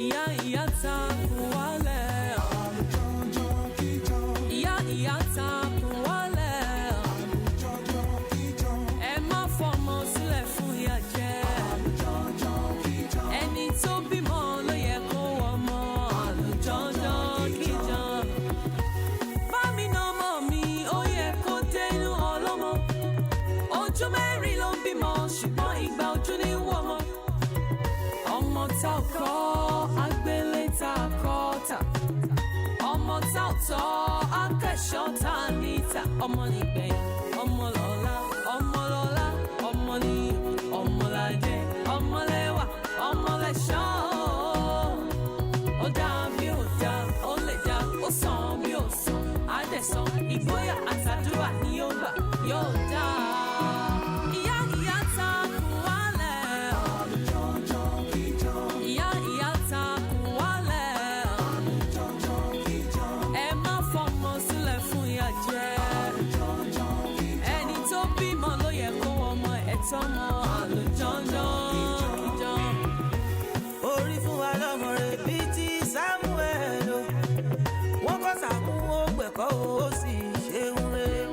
ìyá ta kún wálẹ̀. ìyá ta kún wálẹ̀. ẹ má fọmọ sílẹ̀ fún ìyà jẹ. ẹni tó bímọ ló yẹ kó wọmọ àlùjọjọ kíjọ. bámi náà mọ̀ mi ó yẹ kó dé inú ọlọ́mọ. ojú mẹ́rin ló ń bímọ ṣùgbọ́n ìgbà ojú ní wọ́mọ. ọmọ tá ò kọ́ agbélé tá a kọ́ tà. ọmọ tá ò tọ́ akẹ́ṣọ́ tá a níta. ọmọ nìgbẹ̀yìn ọmọ lọ́la ọmọ lọ́la ọmọ ní ọmọlàjẹ ọmọlẹ́wà ọmọlẹ́ṣọ́. ó dá bí ó dá ó lè dá ó sàn bí ó sàn á dẹ̀ sàn. ìgboyà àtàdúrà ni yóò gbà yóò dá. ìyá ta kún wálẹ̀. ìyá ta kún wálẹ̀. ẹ má fọmọ sílẹ̀ fún ìyà jẹ. ẹni tó bímọ ló yẹ kó ọmọ ẹ̀ tọ́mọ àlùjọ́jọ́ kíjọ. orí fún wa lọ́mọ rẹ̀ bíi ti Samuel o wọ́n kọ́ Sàmú ó gbẹ̀kọ́ ó sì ṣeun rere.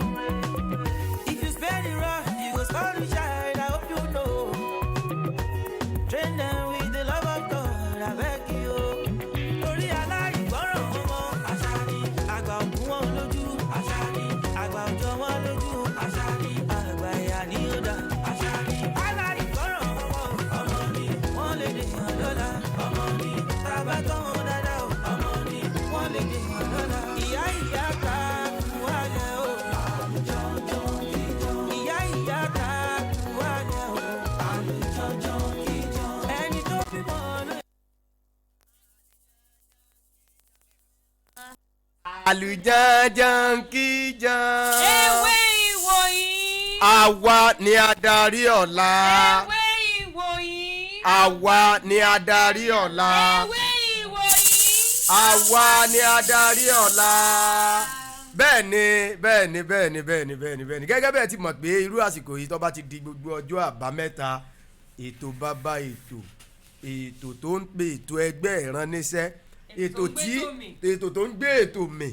If you spare the rod, you go spoil the child. I hope you know. Train them with the love of God. I beg you. Torí aláìgbọràn ọmọ àṣà ni àgbà òkú wọn lójú àṣà ni àgbà òjò wọn lójú àṣà ni àgbà ìyá ni ó dá àṣà ni aláìgbọràn ọmọ ni wọ́n lè dè hàn lọ́la ọmọ ni tàbá tán wọn dáadáa o ọmọ ni wọ́n lè dè hàn lọ́la. ìyá ká wálẹ̀ o ìyá ká wálẹ̀ o ẹni tó bímọ ló. àlùjànjàn kíjàn. ewé ìwòyí. àwa ni adarí ọ̀la. ewé ìwòyí. àwa ni adarí ọ̀la. ewé ìwòyí. àwa ni adarí ọ̀la. bẹ́ẹ̀ni bẹ́ẹ̀ni bẹ́ẹ̀ni bẹ́ẹ̀ni bẹ́ẹ̀ni bẹ́ẹ̀ni gẹ́gẹ́ bẹ́ẹ̀ ti mọ̀ pé irú àsìkò yìí tó bá ti di gbogbo ọjọ́ àbámẹ́ta ètò bàbá ètò tó ń pè ètò ẹgbẹ́ ìránníṣẹ́ ètò tó ń gbé ètò mì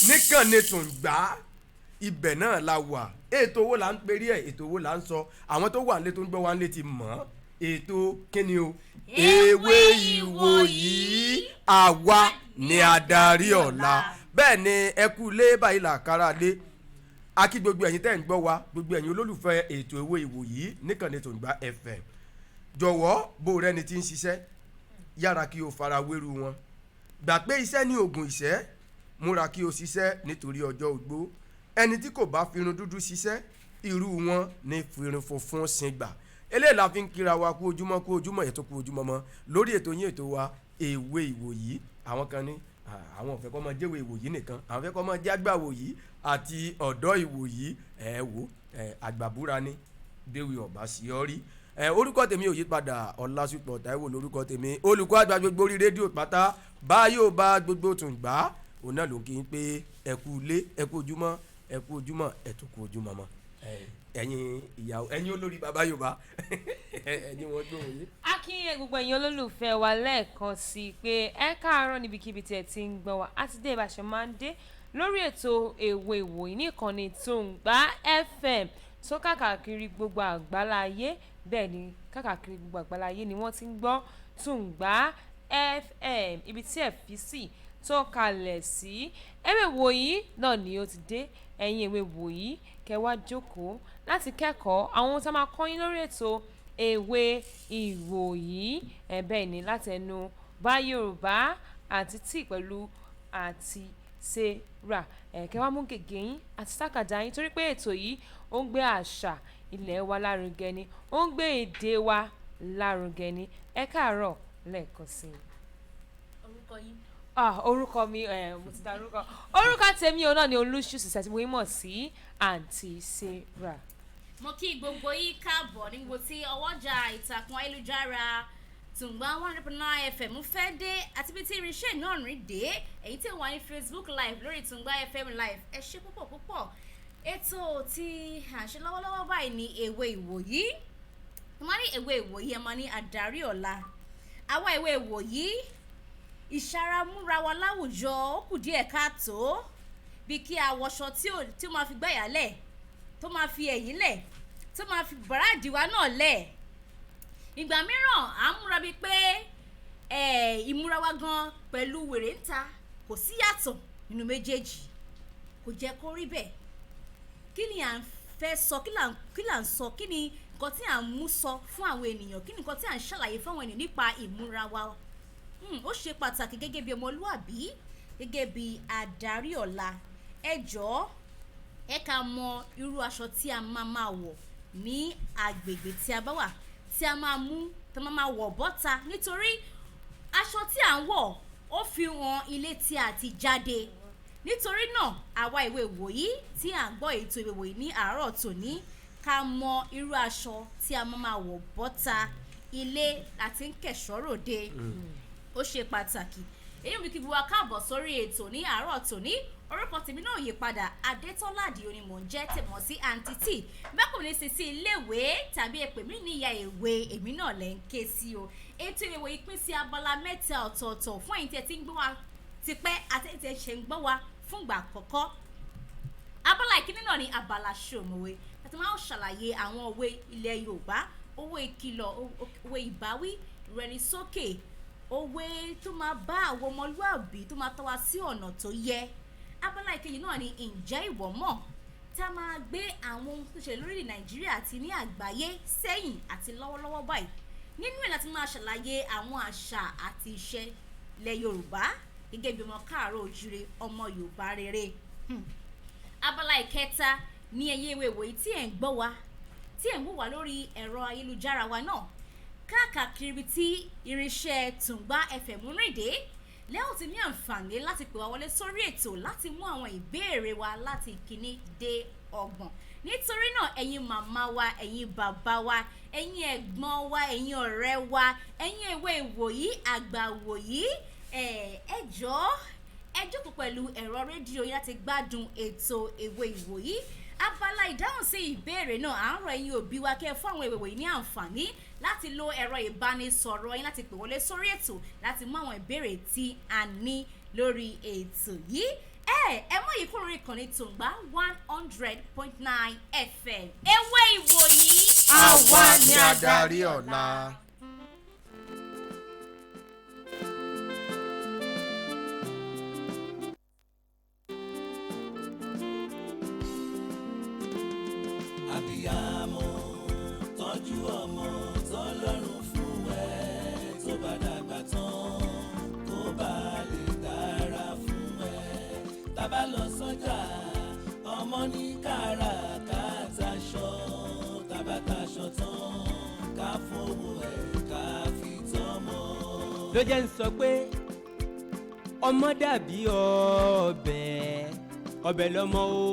nìkan ni tún gbà ibẹ̀ náà la wà. ètò owó là ń perí ẹ̀ ètò owó là ń sọ àwọn tó wà nílé tó ń gbọ́ wá nílé ti mọ̀ ètò kíni o ewé ìwòyí àwa ni adarí ọ̀la. bẹ́ẹ̀ ni ẹ kú lé báyìí làkàrà lé akí gbogbo ẹ̀yin tẹ́ ń gbọ́ wa gbogbo ẹ̀yin olólùfẹ́ ètò ewé ìwòyí nìkan ni tún gbà FM jọ̀wọ́ bó rẹ ni ti ń ṣiṣẹ́ yára kí o fara wéru wọn gbà pé iṣẹ́ ní oògùn ìṣẹ́ múra kí o ṣiṣẹ́ nítorí ọjọ́ ogbó ẹni tí kò bá firun dúdú ṣiṣẹ́ irú wọn ní firun funfun sin gbà eléyìí la fi ń kíra wa kú ojúmọ́ ètò kú ojúmọ́ mọ́ lórí ètò yín ètò wa ewé ìwòyí. àwọn kan ní àwọn ò fẹ́ kọ́ mọ jẹ́wé ìwòyí nìkan àwọn fẹ́ kọ́ mọ jágbà wòyí àti ọ̀dọ́ ìwòyí àgbàbúra ní déwì ọ̀bá sí ọ rí. orúkọ tèmi ò yí padà Olasupo Taiwo lórúkọ tèmi olùkọ́ àgbà gbogbo orí rédíò pátá báyò bá gbogbo tún gbà òun náà ló kí n pé ẹ kú ilé ẹ kú ojúmọ́ ẹ tún kú ojúmọ́ mọ́ ẹ̀yin ìyàwó ẹ̀yin olórí bàbá Yorùbá ẹ̀yin wọn gbóhùn yín. a kí gbogbo ẹ̀yin olólùfẹ́ wa lẹ́ẹ̀kan sí i pé ẹ káàárọ̀ níbikíbi tí ẹ ti ń gbọ́ wa á ti dé ìbáṣẹ máa ń dé lórí ètò ewé ìwòyí ní ìkànnì Tungba FM tó káàkiri gbogbo àgbáláyé bẹ́ẹ̀ ni káàkiri gbogbo àgbáláyé ni wọ́n ti ń gbọ́ Tungba FM ibi tí ẹ fi sí tó kalẹ̀ sí ewé ìwòyí náà ni ó ti dé ẹ̀yin ewé ìwòyí kẹwàá jókòó láti kẹ́kọ̀ọ́ àwọn ohun tá a máa kọ́ yín lórí ètò ewé ìwòyí bẹ́ẹ̀ ni láti ẹnu bá Yorùbá àti tí pẹ̀lú àti Sarah kẹwàá mú gègé yín àti sákàdá yín torí pé ètò yìí ó ń gbé àṣà ilẹ̀ wa lárugẹ ni ó ń gbé èdè wa lárugẹ ni ẹ káàárọ̀ lẹ́ẹ̀kan sí i. orúkọ yín. orúkọ mi mo ti dá orúkọ tèmi náà ni Olususi àti mo mọ̀ sí àǹtí Sarah. mo kí gbogbo yín káàbọ̀ ní gbogbo tí ọwọ́jà ìtàkùn ayélujára Tungba 100.9 FM fẹ́ dé àti bí tí irinṣẹ́ náà rìn dé èyí tí wà ní Facebook live lórí Tungba FM live ẹ ṣé púpọ̀ ètò tí à ń ṣe lọ́wọ́lọ́wọ́ báyìí ní ewé ìwòyí ẹ máa ní ewé ìwòyí ẹ máa ní adarí ọ̀la àwa ìwé ìwòyí ìṣaramúra wa láwùjọ ó kù díẹ̀ káàtó bí kí a wọṣọ tí ó máa fi gbẹ̀yà lẹ̀ tó máa fi ẹ̀yìn lẹ̀ tó máa fi bàrádì wa náà lẹ̀ ìgbà mìíràn à ń múra bíi pé ìmúra wa gan pẹ̀lú wèrè ń ta kò sí yàtọ̀ nínú méjèèjì kò jẹ́ kó rí bẹ́ẹ̀ kí ni à ń fẹ́ sọ kí là ń sọ kí ni nǹkan tí à ń mú sọ fún àwọn ènìyàn kí ni nǹkan tí à ń ṣàlàyé fún àwọn ènìyàn nípa ìmúra wa ó ṣe pàtàkì gẹ́gẹ́ bí ọmọlúàbí gẹ́gẹ́ bí adarí ọ̀la ẹ jọ̀ọ́ ẹ ká mọ irú aṣọ tí a máa wọ̀ ní agbègbè tí a bá wà tí a máa mú tí a máa wọ̀ bọ́ta nítorí aṣọ tí à ń wọ̀ ó fi hàn ilé tí a ti jáde nítorí náà àwa ìwé ìwòyí tí à ń gbọ́ ètò ìwé ìwòyí ní àárọ̀ tòní ká mọ irú aṣọ tí a máa wọ̀ bọ́ta ilé àti ń kẹ̀ṣọ́ ròde ó ṣe pàtàkì èyí mi kí buwa káàbọ̀ sórí ètò ní àárọ̀ tòní orúkọ tèmi náà yí padà Adetola Adio ni mò ń jẹ́ tẹ̀mọ́ sí Aunty T bẹ́kùnrin sì sí iléèwé tàbí èpè mí ní ìyá ìwé èmi náà lẹ́ ń ké sí o ètò ìwé ìpín sí abala mẹ́ta ọ̀tọ̀ọ̀tọ̀ fún ẹ̀yin tí ẹ ti ń gbọ́ wa tipẹ́ àti ẹ̀yin tí ẹ ṣe ń gbọ́ wa fúngbà àkọ́kọ́ abala ìkíní náà ni abala ṣòmòwe àti máa ń ṣàlàyé àwọn òwe ilẹ̀ Yorùbá òwe ìkìlọ̀ òwe ìbáwí ìrẹnisókè òwe tó máa bá àwọn ọmọlúàbí tó máa tọ́ wa sí ọ̀nà tó yẹ abala ìkejì náà ni ǹjẹ́ ìwọ mọ̀ tá a máa gbé àwọn ohun tó ṣe lórílẹ̀ Nàìjíríà àti ní àgbáyé sẹ́yìn àti lọ́wọ́lọ́wọ́ báyìí nínú ẹ̀ láti máa ṣàlàyé àwọn àṣà àti ìṣe ilẹ̀ Yorùbá gẹ́gẹ́ bí ọmọ káàárọ̀ oòjíire ọmọ Yorùbá rere abala ìkẹta ní ẹyẹ ìwé ìwòyí tí ẹ̀ ń gbọ́ wa tí ẹ̀ ń wò wá lórí ẹ̀rọ ayélujára wa náà káàkiri tí irinṣẹ́ Tùngbá FM rìndé lẹ́hùn ti ní àǹfààní láti pè wá wọlé sórí ètò láti mú àwọn ìbéèrè wa láti ìkíní dé ọgbọ̀n nítorí náà ẹ̀yin màmá wa ẹ̀yin bàbá wa ẹ̀yin ẹ̀gbọ́n wa ẹ̀yin ọ̀rẹ́ wa ẹ̀yin ìwé ìwòyí àgbà wòyí ẹ jọ̀ọ́ ẹ jókòó pẹ̀lú ẹ̀rọ rédíò yín láti gbádùn ètò ìwé ìwòyí abala ìdáhùn sí ìbéèrè náà à ń rọ ẹ̀yin òbí wa kẹ́ fún àwọn ìwé ìwòyí ní àǹfààní láti lo ẹ̀rọ ìbánisọ̀rọ̀ yín láti pè wọlé sórí ètò láti mú àwọn ìbéèrè tí a ní lórí ètò yìí ẹ mọ yìí kúrò ìkànnì Tùngbá 100.9 FM ewé ìwòyí àwa ni adarí ọ̀la. Abiyamọ tọ́jú ọmọ tọ́lọ́run fún ẹ tó bá dàgbà tán kó bá lè dára fún ẹ tábà lọ sọ́jà ọmọ ní káràkátà aṣọ tábà taṣọ tán ká fowó ẹ ká fi tọ́mọ. ló jẹ́ ń sọ pé ọmọ dàbí ọbẹ̀ lọ́mọ o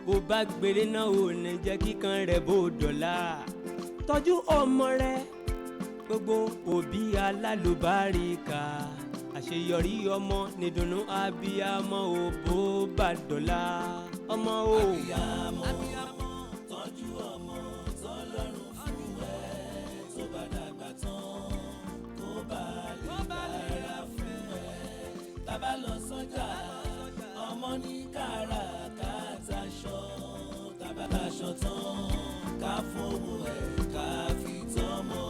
bó bá gbélé náà ò ní jẹ́ kíkan rẹ̀ bó dọ̀la tọ́jú ọmọ rẹ gbogbo òbí alálùbáríkà àṣeyọrí ọmọ nídùnnú abiyamọ ò bó bá dọ̀la ọmọ o. abiyamọ tọ́jú ọmọ tọ́lọ́run fún ẹ tó bá dàgbà tán kó bá lè dára fún ẹ tábà lọ sọ́jà ọmọ ní káràkátà aṣọ tábà taṣọ tán ká fowó ẹ ká fi tọ́mọ.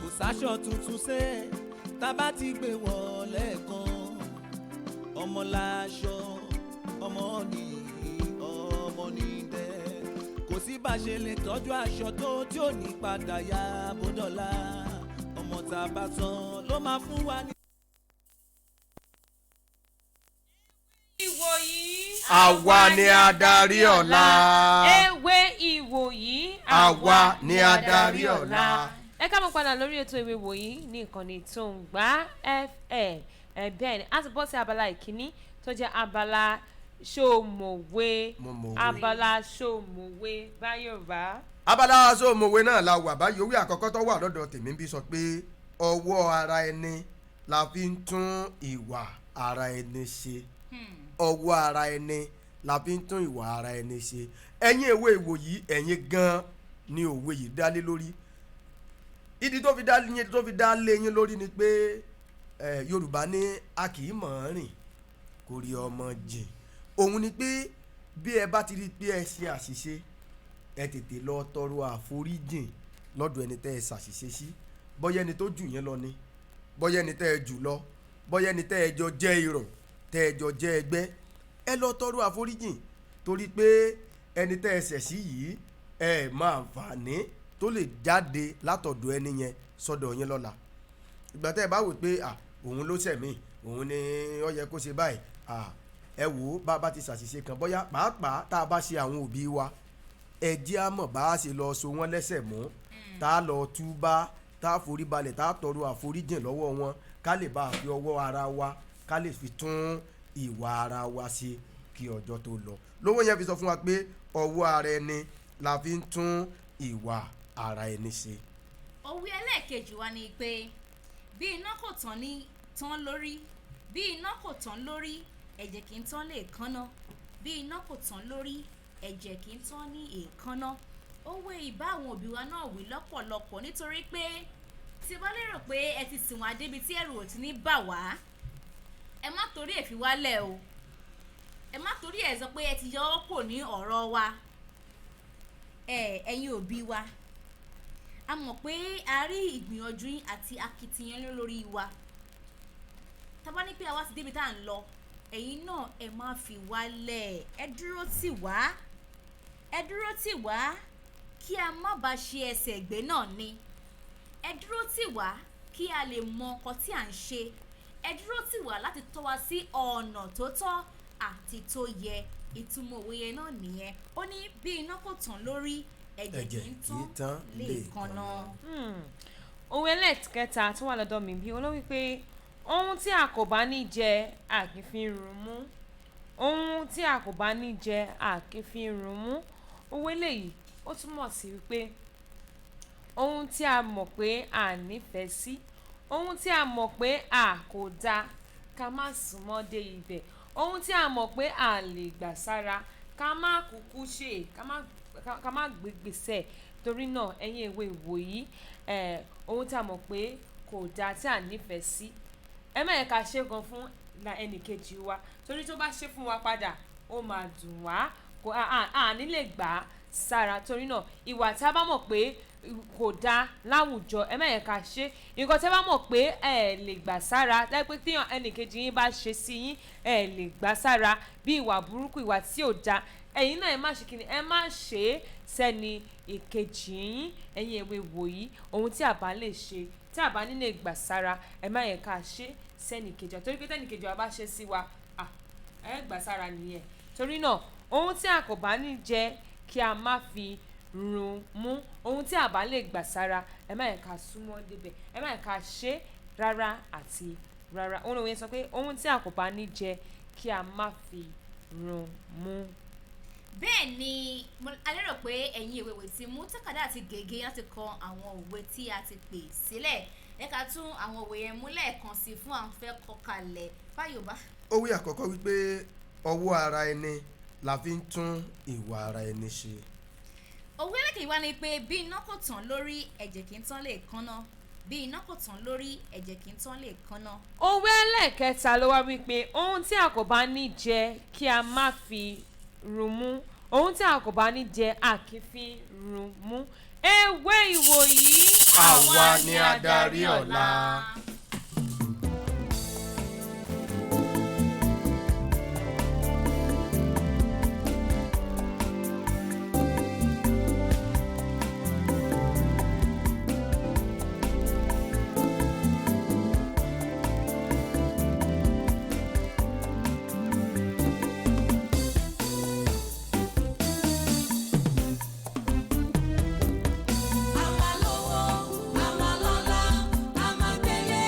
kò sáṣọ tuntun ṣe tábà ti gbé wọlé kan ọmọ láṣọ ọmọ ní dẹ kò sí bá ṣe lè tọ́jú aṣọ tó tí ò ní padà yá bódọ́là ọmọ tá a bá tán ló máa fún wa ní. ìwòyí àwa ni adarí ọ̀la. ewé ìwòyí àwa ni adarí ọ̀la. ẹ káàbọ̀ padà lórí ètò ìwé ìwòyí ní ìkànnì Tùngbá FM bẹ́ẹ̀ ni a ti bọ́ sí abala ìkíní tó jẹ́ abala ṣòmòwe abala ṣòmòwe báyọ̀bá. abala ṣòmòwe náà la wà báyìí òwe àkọ́kọ́ tó wà lọ́dọ̀ tèmi bí sọ pé ọwọ́ ara ẹni la fi ń tún ìwà ara ẹni ṣe ọwọ́ ara ẹni la fi ń tún ìwà ara ẹni ṣe ẹ̀yin ìwé ìwòyí ẹ̀yin gan ni òwe yìí dálé lórí ìdí tó fi dá lé yín lórí ni pé Yorùbá ní a kì í mọ̀ ọ́n rìn kò rí ọmọ jìn. Òun ni pé bí ẹ bá ti rí pé ẹ ṣe àṣìṣe ẹ tètè lọ tọrọ àforíjìn lọ́dọ̀ ẹni tẹ́ ẹ ṣàṣìṣe sí, bóyá ẹni tó jù yín lọ ni, bóyá ẹni tẹ́ ẹ jù lọ, bóyá ẹni tẹ́ ẹ jọ jẹ́ irọ̀, tẹ́ ẹ jọ jẹ́ ẹgbẹ́, ẹ lọ tọrọ àforíjìn torí pé ẹni tẹ́ ẹ ṣẹ̀ sí yìí ẹ máa àǹfààní tó lè jáde látọ̀dọ̀ ẹni yẹn sọ́dọ̀ yín lọ́la. Ìgbà tẹ́ ẹ bá wò pé òun ló ṣẹ̀ mí, òun ni ó yẹ kó ṣe báyìí, ẹ wò ó bá a bá ti ṣàṣìṣe kan bóyá pàápàá tá a bá ṣe àwọn òbí wa ẹ jẹ́ á mọ̀ bá a ṣe lọ so wọ́n lẹ́sẹ̀ mọ́, tá a lọ túbá, tá a forí balẹ̀, tá a tọrọ àforíjìn lọ́wọ́ wọn ká lè bá a fi ọwọ́ ara wa ká lè fi tún ìwà ara wa ṣe kí ọjọ́ tó lọ. Lówó yẹn fi sọ fún wa pé ọwọ́ ara ẹni la fi ń tún ìwà ara ẹni ṣe. Òwe ẹlẹ́ẹ̀kejì wa ni pé bí iná kò tán lórí, bí iná kò tán lórí ẹ̀jẹ̀ kì í tán lé èékánná, bí iná kò tán lórí ẹ̀jẹ̀ kì í tán ní èékánná. Òwe ìbá àwọn òbí wa náà wí lọ́pọ̀lọpọ̀ nítorí pé tí bá lérò pé ẹ ti sìn wá débi tí ẹ̀rù ò ti ní bà wá, ẹ má torí ẹ̀ fi wá lẹ̀ o, ẹ má torí ẹ̀ sọ pé ẹ ti yọ ọ́ kò ní ọ̀rọ̀ wa. Ẹ̀yin òbí wa, a mọ̀ pé a rí ìgbìyànjú yín àti akitiyan lórí wa. Tá bá ní pé àwa ti débi tá à ń lọ, ẹ̀yin náà ẹ má fi wá lẹ̀, ẹ dúró tì wá, ẹ dúró tì wá kí a má bá ṣe ẹsẹ̀ gbé náà ni. Ẹ dúró tì wá kí a lè mọ nǹkan tí à ń ṣe. Ẹ dúró tì wá láti tọ́ wa sí ọ̀nà tó tọ́ àti tó yẹ. Ìtumọ̀ òwe yẹn náà nìyẹn. Ó ní bí iná kò tán lórí ẹ̀jẹ̀ kì í tán lè kanna. Òwe ẹlẹ́ẹ̀kẹta tó wà lọ́dọ̀ mi bí olówí pé ohun tí a kò bá ní jẹ a kì í fi run mú, ohun tí a kò bá ní jẹ a kì í fi run mú. Òwe eléyìí ó túmọ̀ sí wípé ohun tí a mọ̀ pé a nífẹ̀ẹ́ sí, ohun tí a mọ̀ pé a kò dáa ká má súnmọ́ dé ibẹ̀, ohun tí a mọ̀ pé a lè gbà sára ká má kúkú ṣe, ká má gbégbèsè. Torí náà ẹ̀yin èwe ìwòyí, ohun tí a mọ̀ pé kò dáa tí a nífẹ̀ẹ́ sí, ẹ má yẹ ká ṣe gan fún ẹnì kejì wa, torí tó bá ṣe fún wa padà ó máa dùn wá, a ní lè gbà á sára. Torí náà ìwà tí a bá mọ̀ pé kò dáa láwùjọ ẹ má yẹ ká ṣe. Nǹkan tí a bá mọ̀ pé ẹ lè gbà sára, láì pé tí ẹnì kejì yín bá ṣe sí yín ẹ lè gbà sára bí ìwà burúkú, ìwà tí ò dáa, ẹ̀yin náà ẹ má ṣe kíni, ẹ má ṣe é sẹ́ni ìkejì yín. Ẹ̀yin èwe wòyí, ohun tí a bá lè ṣe, tí a bá nílé gbà sára ẹ má yẹ ká ṣe sẹ́ni kejì wa, torí pé tẹ́ni kejì wa bá ṣe sí wa ẹ gbà sára nìyẹn. Torí náà ohun tí a kò bá ní jẹ kí a má fi run mú, ohun tí a bá lè gbà sára ẹ má yẹ ká súnmọ́ débẹ̀, ẹ má yẹ ká ṣe rárá àti rárá. Òun lòun yẹn sọ pé ohun tí a kò bá ní jẹ kí a má fi run mú. Bẹ́ẹ̀ ni a lérò pé ẹ̀yin ìwé ti mú tákàdá àti gègé láti kọ àwọn òwe tí a ti pè sílẹ̀. Ẹ ká tún àwọn òwe yẹn mú lẹ́ẹ̀kan sí fún àwọn fẹ́ kọ kalẹ̀ fáyọ̀bá. Òwe àkọ́kọ́ wípé ọwọ́ ara ẹni la fi ń tún ìwà ara ẹni ṣe. Òwe ẹlẹ́kejì wá ní pé bí iná kò tán lórí ẹ̀jẹ̀ kì í tán lè kanna, bí iná kò tán lórí ẹ̀jẹ̀ kì í tán lè kanna. Òwe ẹlẹ́ẹ̀kẹta ló wá wípé ohun tí a kò bá ní jẹ kí a má fi run mú, ohun tí a kò bá ní jẹ a kì í fi run mú. Èwe ìwòyí, àwa ni adarí ọ̀la. Àmàlówó, àmàlọ́lá, àmàgbélé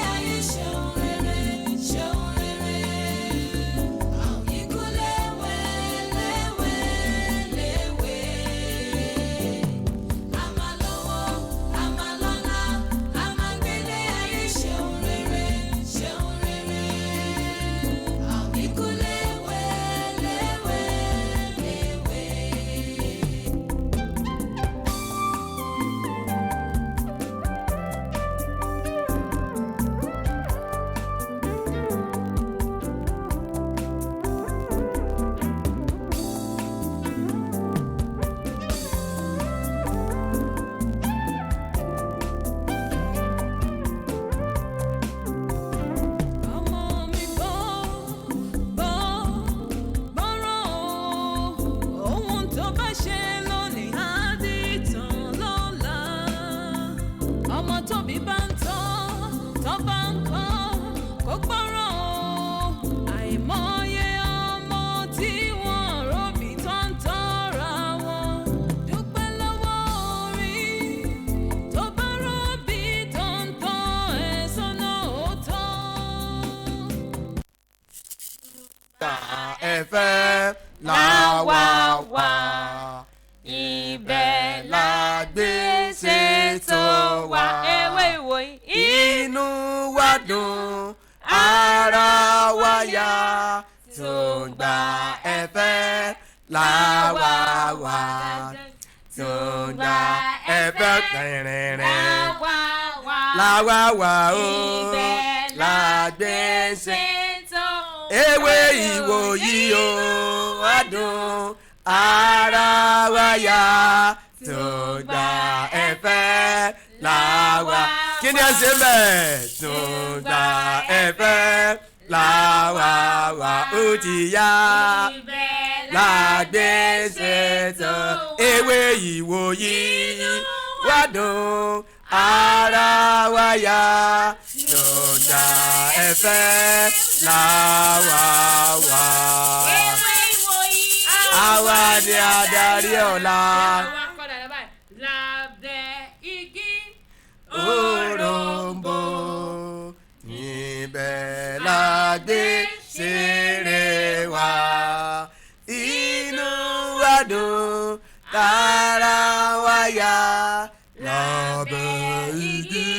ẹ̀fẹ́ làwa wà ibẹ̀ la gbé ṣètò wa. ewé ìwòyí. inú wa dùn ara wa yá tó gba ẹ̀fẹ́ làwa wà tó gba ẹ̀fẹ́ rẹ̀rẹ̀rẹ̀ làwa wà ó la gbé ṣètò. ewé ìwòyí o wá dùn ara wa yá tó gba ẹ̀fẹ́ làwa. kí ni ẹ ṣe bẹ́ẹ̀ tó gba ẹ̀fẹ́ làwa wà ó ti yá lágbé ṣètò. ewé ìwòyí wá dùn ara wa yá tó gba ẹ̀fẹ́ làwa wà. ewé ìwòyí. àwa ni adarí ọ̀la. lábẹ́ igi òrom̀bó níbẹ̀ la gbé ṣeré wa. inú wa dùn kára wa yá lábẹ́ igi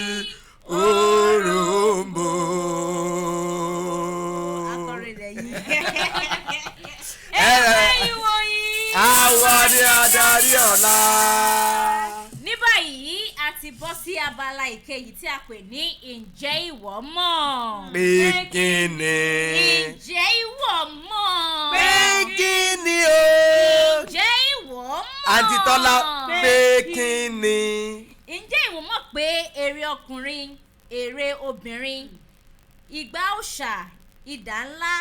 òrom̀bó. akọrin rẹ̀ yìí. ewé ìwòyí. àwa ni adarí ọ̀la. ní báyìí a ti bọ́ sí abala ìkejì tí a pè ní ǹjẹ́ ìwọ mọ̀. pé kí ni. ǹjẹ́ ìwọ mọ̀. pé kí ni o. ǹjẹ́ ìwọ mọ̀. àǹtí Tọ́lá pé kí ni. ǹjẹ́ ìwọ mọ̀ pé èrè ọkùnrin èrè obìnrin ìgbà òòṣà idà ńlá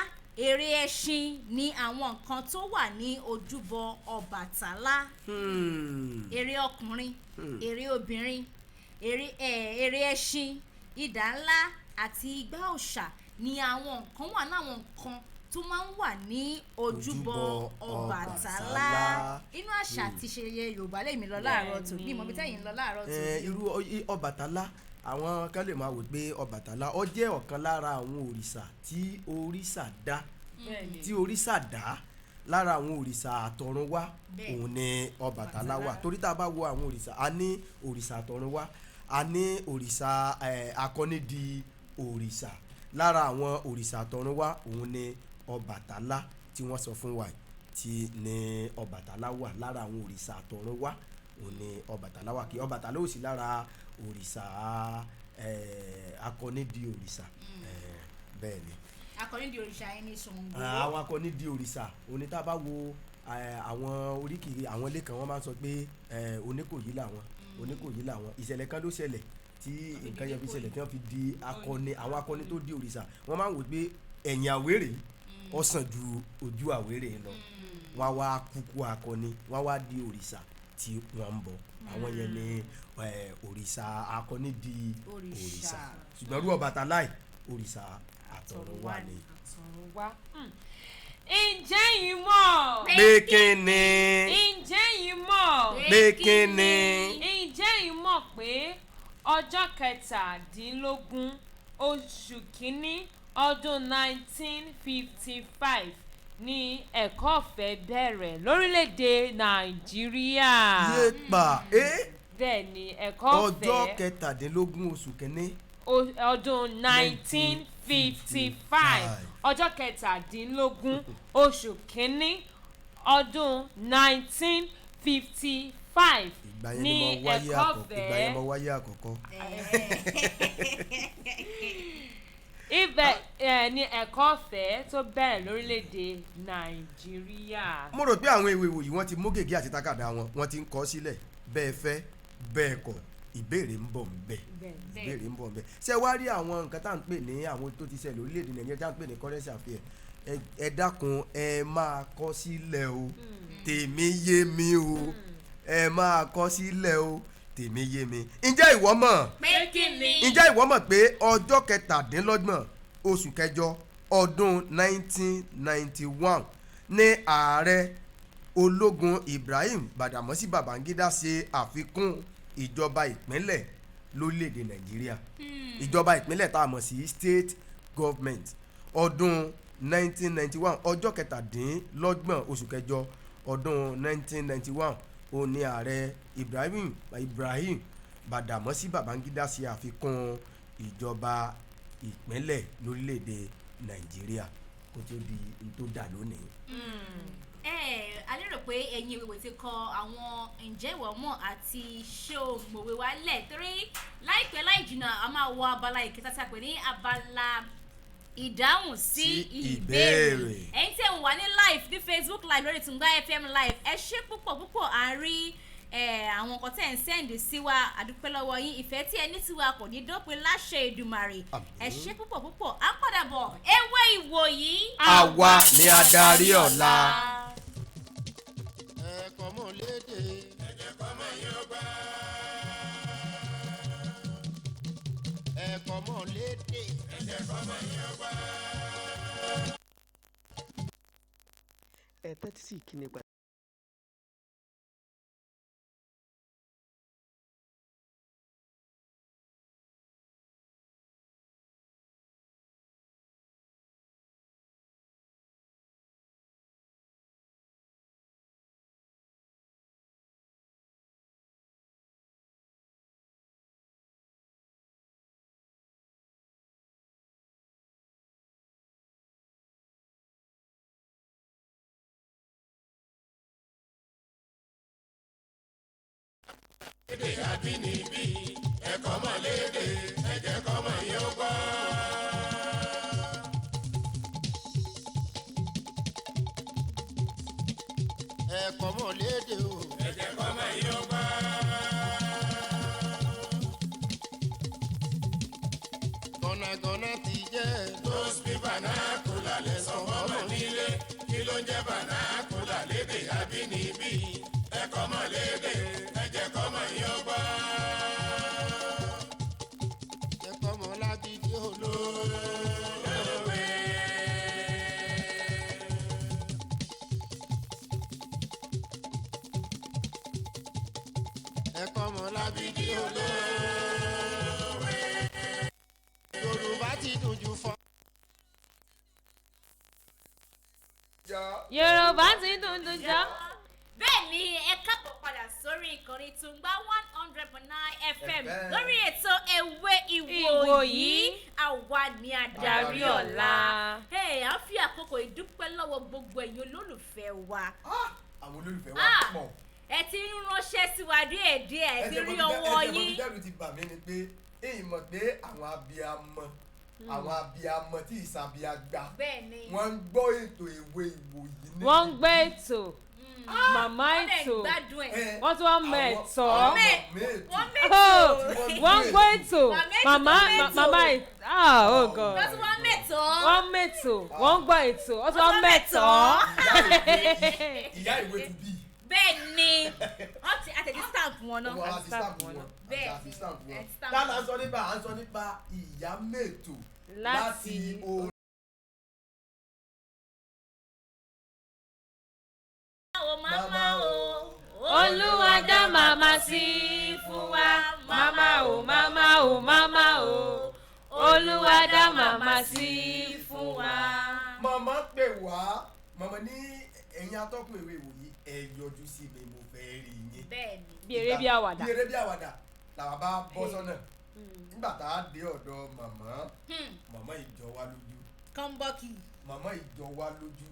èrè ẹṣin ni àwọn nǹkan tó wà ní ojúbọ Ọbàtálá. èrè ọkùnrin èrè obìnrin èrè ẹṣin idà ńlá àti igbá òòṣà ni àwọn nǹkan wà náwọn nǹkan tó máa ń wà ní ojúbọ Ọbàtálá. inú àṣà àti ìṣẹ̀lẹ̀ Yorùbá lèmi lọ láàárọ̀ tòní ìmọ̀ bí tẹ́yìn lọ láàárọ̀ tòní. irú Ọbàtálá àwọn kan lè máa wò pé Ọbàtálá ó jẹ́ ọ̀kan lára àwọn òrìṣà tí òrìṣà dá lára àwọn òrìṣà àtọ̀runwá òun ni Ọbàtálá wà. torí tá a bá wo àwọn òrìṣà a ní òrìṣà àtọ̀runwá a ní òrìṣà akọ́nídi òrìṣà. lára àwọn òrìṣà àtọ̀runwá òun ni Ọbàtálá tí wọ́n sọ fún wa tí ní Ọbàtálá wà. lára àwọn òrìṣà àtọ̀runwá òun ni Ọbàtálá wà. kí Ọbàtálá ò sí lára òrìṣà akọ́nídi òrìṣà bẹ́ẹ̀ ni. akọni di òrìṣà yẹn ní Ṣàngó. àwọn akọni di òrìṣà òní tá a bá wo àwọn oríkìrí àwọn ilé kan wọ́n máa ń sọ pé Oníkòyí làwọn ìṣẹ̀lẹ̀ kan ló ṣẹlẹ̀ tí nǹkan yẹn fi ṣẹlẹ̀ tí wọ́n fi di akọni. àwọn akọni tó di òrìṣà wọ́n máa ń wò pé ẹ̀yìn Àwérè ó sàn ju ojú Àwérè lọ. wọ́n á wá kúkú akọni wọ́n á wá di òrìṣà tí wọ́n ń bọ̀. àwọn yẹn ni òrìṣà akọni di òrìṣà. ṣùgbọ́n rú Ọbàtálá òrìṣà àtọ̀runwá ni. ǹjẹ́ yìí mọ̀. pé kí ni. ǹjẹ́ yìí mọ̀. pé kí ni. ǹjẹ́ yìí mọ̀ pé ọjọ́ kẹtàdínlógún oṣù kínní ọdún 1955 ni ẹ̀kọ́ ọ̀fẹ́ bẹ̀rẹ̀ lórílẹ̀‐èdè Nàìjíríà. yéèpà bẹ́ẹ̀ ni ẹ̀kọ́ ọ̀fẹ́ ọjọ́ kẹtàdínlógún oṣù kínní ọdún 1955 ọjọ́ kẹtàdínlógún oṣù kínní ọdún 1955 ní ẹ̀kọ́ ọ̀fẹ́. ìgbà yẹn mo wáyé àkọ́kọ́. ibẹ̀ ni ẹ̀kọ́ ọ̀fẹ́ tó bẹ̀rẹ̀ lórílẹ̀‐èdè Nàìjíríà. mo rò pé àwọn ewé ìwòyí wọ́n ti mú gègé àti tákàdá wọ́n ti ń kọ sílẹ̀ bẹ́ẹ̀ fẹ́ bẹ́ẹ̀ kọ̀ ìbéèrè ń bọ̀ ńbẹ̀. ṣé wá rí àwọn nǹkan tá à ń pè ní àwọn tó ti ṣẹlẹ̀ orílẹ̀-èdè Nàìjíríà tá à ń pè ní currency affairs ẹ dákun ẹ máa kọ sílẹ̀ o tèmi yé mi o ẹ máa kọ sílẹ̀ o tèmi yé mi. ǹjẹ́ ìwọ mọ̀ pé ọjọ́ kẹtàdínlọ́gbọ̀n oṣù kẹjọ ọdún 1991 ní ààrẹ ológun Ibrahim Badamasi Babangida ṣe àfikún ìjọba ìpínlẹ̀ lórílẹ̀‐èdè Nàìjíríà. ìjọba ìpínlẹ̀ tá a mọ̀ sí state government ọdún 1991 ọjọ́ kẹtàdínlọ́gbọ̀n oṣù kẹjọ ọdún 1991 ó ní ààrẹ Ibrahim Badamasi Babangida ṣe àfikún ìjọba ìpínlẹ̀ lórílẹ̀‐èdè Nàìjíríà kó tó di n tó dà lónìí. A lérò pé ẹ̀yin ìwé ti kọ àwọn ǹjẹ́ ìwọ mọ̀ àti ṣó mọ̀wé wa lẹ̀ torí láìpẹ́ láì jìnnà a máa wọ abala ìkẹta tí a pè ní abala ìdáhùn sí ìbéèrè. Ẹ̀yin tí ẹ wà ní live ní Facebook live lórí Tungba FM live ẹ ṣé púpọ̀ à ń rí àwọn nǹkan tẹ́ ẹ̀ ń sẹ́ǹdì sí wa àdúpẹ́ lọ́wọ́ yín ìfẹ́ tí ẹ ní sí wa kò ní dópin láṣẹ Èdùmàrè ẹ ṣé púpọ̀ à ń padà bọ̀ ewé ìwòyí. àwa ni adarí ọ̀la. ẹ̀kọ́ mọ̀ léde ẹ̀jẹ̀ kọ́ mọ̀ yín ó gbà. ẹ̀kọ́ mọ̀ léde ẹ̀jẹ̀ kọ́ mọ̀ yín ó gbà. ẹ tẹ́tí sí ìkíni pàtàkì. Èdè àbínibí ẹ̀kọ́ mọ̀ léde ẹ̀jẹ̀ kọ́ mọ̀ yín ó gbà. ẹ̀kọ́ mọ̀ léde o ẹ̀jẹ̀ kọ́ mọ̀ yín ó gbà. gọ̀nàgọ̀nà ti jẹ́ those be vernacular lẹ́sàn ọmọ nílé kí ló ń jẹ́ vernacular lédè àbínibí ẹ̀kọ́ mọ̀ léde ẹ̀jẹ̀ kọ́ mọ̀ yín ó gbà. ẹ̀kọ́ mọ̀ lágídí olóòwe. ẹ̀kọ́ mọ̀ lágídí olóòwe. Yorùbá ti dùn jù fún. Yorùbá ti dùn jọ. Bẹ́ẹ̀ ni ẹ káàbọ̀ padà sórí ìkànnì Tungba 100.9 FM lórí ètò ewé ìwòyí àwa ni adarí ọ̀la. À ń fi àkókò ìdúpẹ́ lọ́wọ́ gbogbo ẹ̀yin olólùfẹ́ wa. àwọn olólùfẹ́ wa pọ̀. Ẹ ti ń ránṣẹ́ sí wa díẹ̀díẹ̀ ẹ ti rí ọwọ́ yín. ẹ̀jẹ̀ ti bà mí ni pé èyí mọ̀ pé àwọn abiyamọ tí ìsàbíàgbà wọ́n ń gbọ́ ètò ewé ìwòyí ní. wọ́n ń gbé ètò màmá ètò wọ́n tún wọ́n mọ ẹ̀tọ́ wọ́n ń gbé ètò màmá oh God wọ́n tún wọ́n mẹ́tọ́ wọ́n mẹ́tò wọ́n ń gbọ́ ètò wọ́n tún wọ́n mẹ́tọ́. ìyá ìwé ti bí. bẹ́ẹ̀ ni wọ́n ti àtẹ̀jí stamp wọn náà. wọ́n á ti stamp wọn bẹ́ẹ̀ àti stamp wọn. stamp dáná à ń sọ nípa ìyá mẹ́tò láti orí. Mama o, Olúwa dá màmá sí fún wa màmá o màmá o màmá o Olúwa dá màmá sí fún wa. màmá pè wá màmá ní ẹ̀yin atọ́kùn ewé ìwòyí ẹ yọjú sí mi mo fẹ́ rí yín. bẹ́ẹ̀ni. bí eré bí àwàdà. bí eré bí àwàdà làwọn bá bọ́ sọ́nà nígbà tá a dé ọ̀dọ̀ màmá ìjọ wa lójú. kọ́ńbọ́ọ̀kì. màmá ìjọ wa lójú.